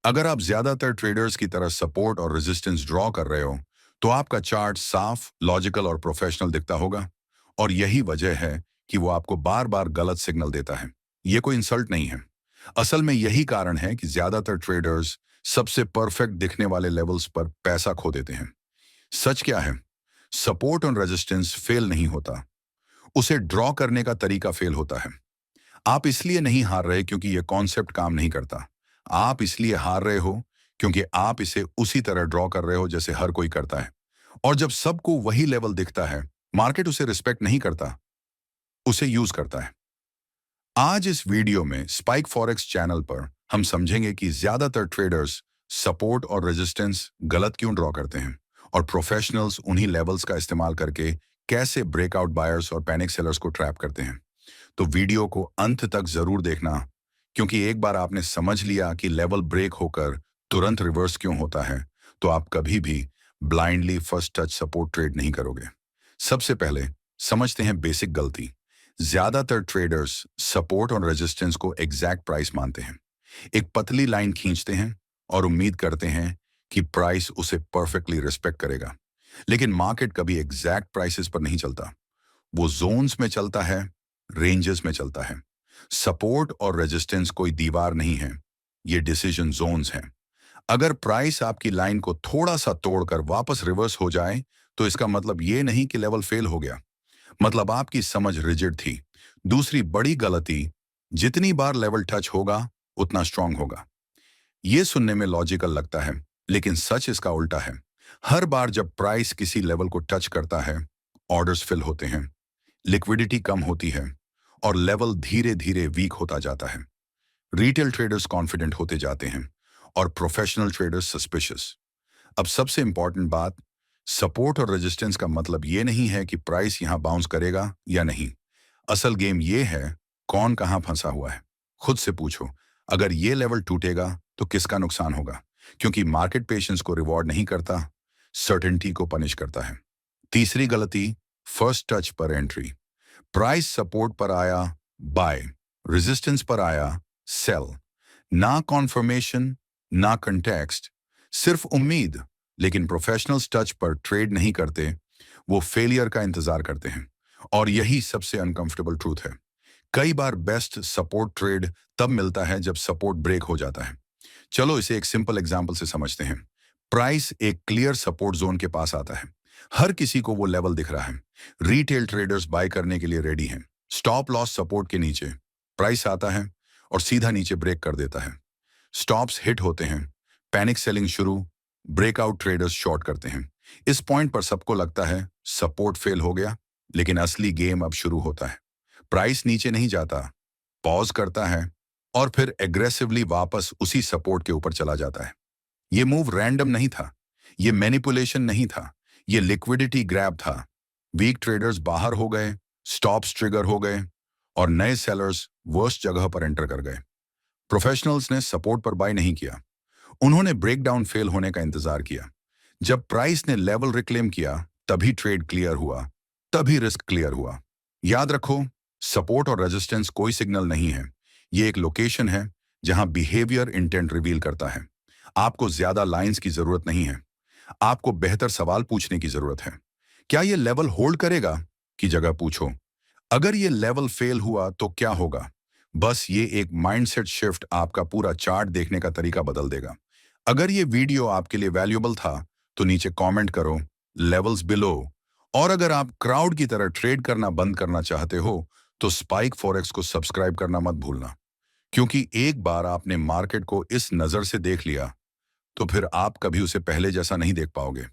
अगर आप ज्यादातर ट्रेडर्स की तरह सपोर्ट और रेजिस्टेंस ड्रॉ कर रहे हो, तो आपका चार्ट साफ, लॉजिकल और प्रोफेशनल दिखता होगा। और यही वजह है कि वो आपको बार बार गलत सिग्नल देता है। ये कोई इंसल्ट नहीं है। असल में यही कारण है कि ज्यादातर ट्रेडर्स सबसे परफेक्ट दिखने वाले लेवल्स पर पैसा खो देते हैं। सच क्या है? सपोर्ट और रेजिस्टेंस फेल नहीं होता, उसे ड्रॉ करने का तरीका फेल होता है। आप इसलिए नहीं हार रहे क्योंकि यह कॉन्सेप्ट काम नहीं करता। आप इसलिए हार रहे हो क्योंकि आप इसे उसी तरह ड्रॉ कर रहे हो जैसे हर कोई करता है। और जब सबको वही लेवल दिखता है, मार्केट उसे रिस्पेक्ट नहीं करता, उसे यूज करता है। आज इस वीडियो में स्पाइक फॉरेक्स चैनल पर हम समझेंगे कि ज्यादातर ट्रेडर्स सपोर्ट और रेजिस्टेंस गलत क्यों ड्रॉ करते हैं, और प्रोफेशनल्स उन्हीं लेवल्स का इस्तेमाल करके कैसे ब्रेकआउट बायर्स और पैनिक सेलर्स को ट्रैप करते हैं। तो वीडियो को अंत तक जरूर देखना, क्योंकि एक बार आपने समझ लिया कि लेवल ब्रेक होकर तुरंत रिवर्स क्यों होता है, तो आप कभी भी blindly first touch support trade नहीं करोगे। सबसे पहले समझते हैं बेसिक गलती। ज्यादातर ट्रेडर्स सपोर्ट और रेजिस्टेंस को एग्जैक्ट प्राइस मानते हैं। एक पतली लाइन खींचते हैं और उम्मीद करते हैं कि प्राइस उसे परफेक्टली रिस्पेक्ट करेगा। लेकिन मार्केट कभी एग्जैक्ट प्राइसेस पर नहीं चलता, वो जोन्स में चलता है, रेंजेस में चलता है। सपोर्ट और रेजिस्टेंस कोई दीवार नहीं है, ये डिसीजन जोन्स हैं। अगर प्राइस आपकी लाइन को थोड़ा सा तोड़कर वापस रिवर्स हो जाए, तो इसका मतलब ये नहीं कि लेवल फेल हो गया, मतलब आपकी समझ रिजिड थी। दूसरी बड़ी गलती, जितनी बार लेवल टच होगा उतना स्ट्रांग होगा। ये सुनने में लॉजिकल लगता है, लेकिन सच इसका उल्टा है। हर बार जब प्राइस किसी लेवल को टच करता है, ऑर्डर्स फिल होते हैं, लिक्विडिटी कम होती है और लेवल धीरे धीरे वीक होता जाता है। रिटेल ट्रेडर्स कॉन्फिडेंट होते जाते हैं और प्रोफेशनल ट्रेडर्स सस्पिशियस। अब सबसे इंपॉर्टेंट बात, सपोर्ट और रेजिस्टेंस का मतलब ये नहीं है कि प्राइस यहां बाउंस करेगा या नहीं। असल गेम ये है, कौन कहां फंसा हुआ है। खुद से पूछो, अगर ये लेवल टूटेगा तो किसका नुकसान होगा? क्योंकि मार्केट पेशेंस को रिवॉर्ड नहीं करता, सर्टेनिटी को पनिश करता है। तीसरी गलती, फर्स्ट टच पर एंट्री। प्राइस सपोर्ट पर आया, बाय, रेजिस्टेंस पर आया, सेल। ना कॉन्फर्मेशन, ना कंटेक्स्ट, सिर्फ उम्मीद। लेकिन प्रोफेशनल्स टच पर ट्रेड नहीं करते, वो फेलियर का इंतजार करते हैं। और यही सबसे अनकंफर्टेबल ट्रूथ है। कई बार बेस्ट सपोर्ट ट्रेड तब मिलता है जब सपोर्ट ब्रेक हो जाता है। चलो इसे एक सिंपल एग्जांपल से समझते हैं। प्राइस एक क्लियर सपोर्ट जोन के पास आता है, हर किसी को वो लेवल दिख रहा है। रिटेल ट्रेडर्स बाय करने के लिए रेडी हैं। स्टॉप लॉस सपोर्ट के नीचे, प्राइस आता है और सीधा नीचे ब्रेक कर देता है। स्टॉप्स हिट होते हैं, पैनिक सेलिंग शुरू, ब्रेकआउट ट्रेडर्स शॉर्ट करते हैं। इस पॉइंट पर सबको लगता है सपोर्ट फेल हो गया, लेकिन असली गेम अब शुरू होता है। प्राइस नीचे नहीं जाता, पॉज करता है और फिर एग्रेसिवली वापस उसी सपोर्ट के ऊपर चला जाता है। ये मूव रैंडम नहीं था, ये मैनिपुलेशन नहीं था, ये लिक्विडिटी ग्रैब था। वीक ट्रेडर्स बाहर हो गए, स्टॉप्स ट्रिगर हो गए और नए सेलर्स वर्स्ट जगह पर एंटर कर गए। प्रोफेशनल्स ने सपोर्ट पर बाय नहीं किया, उन्होंने ब्रेकडाउन फेल होने का इंतजार किया। जब प्राइस ने लेवल रिक्लेम किया, तभी ट्रेड क्लियर हुआ, तभी रिस्क क्लियर हुआ। याद रखो, सपोर्ट और रेजिस्टेंस कोई सिग्नल नहीं है, ये एक लोकेशन है जहां बिहेवियर इंटेंट रिवील करता है। आपको ज्यादा लाइंस की जरूरत नहीं है, आपको बेहतर सवाल पूछने की जरूरत है। क्या ये लेवल होल्ड करेगा की जगह पूछो, अगर ये लेवल फेल हुआ तो क्या होगा? बस ये एक माइंडसेट शिफ्ट आपका पूरा चार्ट देखने का तरीका बदल देगा। अगर ये वीडियो आपके लिए वैल्यूएबल था, तो नीचे कमेंट करो लेवल्स बिलो। और अगर आप क्राउड की तरह ट्रेड करना बंद करना चाहते हो, तो स्पाइक फॉरेक्स को सब्सक्राइब करना मत भूलना। क्योंकि एक बार आपने मार्केट को इस नजर से देख लिया, तो फिर आप कभी उसे पहले जैसा नहीं देख पाओगे।